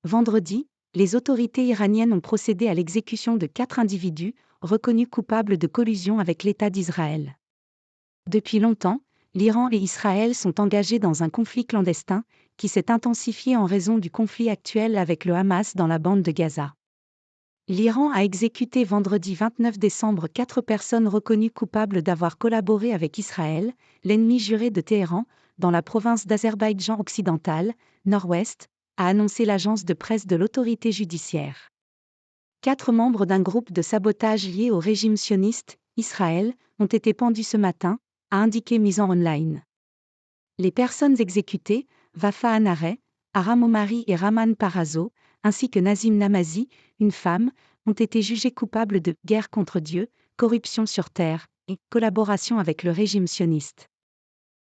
Vendredi, les autorités iraniennes ont procédé à l'exécution de 4 individus, reconnus coupables de collusion avec l'État d'Israël. Depuis longtemps, l'Iran et Israël sont engagés dans un conflit clandestin, qui s'est intensifié en raison du conflit actuel avec le Hamas dans la bande de Gaza. L'Iran a exécuté vendredi 29 décembre 4 personnes reconnues coupables d'avoir collaboré avec Israël, l'ennemi juré de Téhéran, dans la province d'Azerbaïdjan occidental, nord-ouest, a annoncé l'agence de presse de l'autorité judiciaire. 4 membres d'un groupe de sabotage lié au régime sioniste, Israël, ont été pendus ce matin, a indiqué Mise-en Online. Les personnes exécutées, Wafa Anareh, Aram Omari et Raman Parazo, ainsi que Nazim Namazi, une femme, ont été jugées coupables de « guerre contre Dieu, corruption sur terre » et « collaboration avec le régime sioniste ».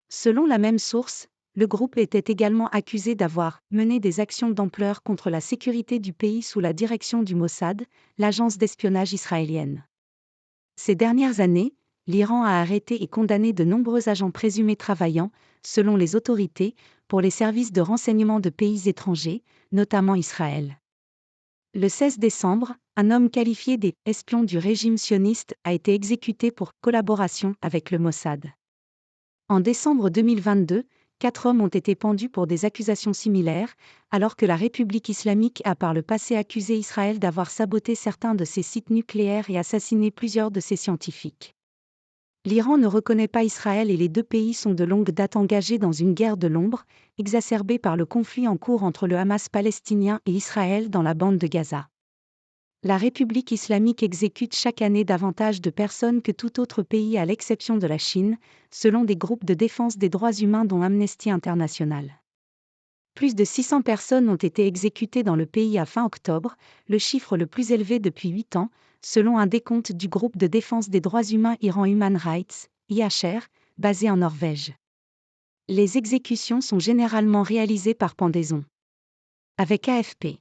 Selon la même source, le groupe était également accusé d'avoir mené des actions d'ampleur contre la sécurité du pays sous la direction du Mossad, l'agence d'espionnage israélienne. Ces dernières années, l'Iran a arrêté et condamné de nombreux agents présumés travaillant, selon les autorités, pour les services de renseignement de pays étrangers, notamment Israël. Le 16 décembre, un homme qualifié des « espions du régime sioniste » a été exécuté pour « collaboration avec le Mossad ». En décembre 2022, 4 hommes ont été pendus pour des accusations similaires, alors que la République islamique a par le passé accusé Israël d'avoir saboté certains de ses sites nucléaires et assassiné plusieurs de ses scientifiques. L'Iran ne reconnaît pas Israël et les deux pays sont de longue date engagés dans une guerre de l'ombre, exacerbée par le conflit en cours entre le Hamas palestinien et Israël dans la bande de Gaza. La République islamique exécute chaque année davantage de personnes que tout autre pays à l'exception de la Chine, selon des groupes de défense des droits humains dont Amnesty International. Plus de 600 personnes ont été exécutées dans le pays à fin octobre, le chiffre le plus élevé depuis 8 ans, selon un décompte du groupe de défense des droits humains Iran Human Rights, IHR, basé en Norvège. Les exécutions sont généralement réalisées par pendaison. Avec AFP.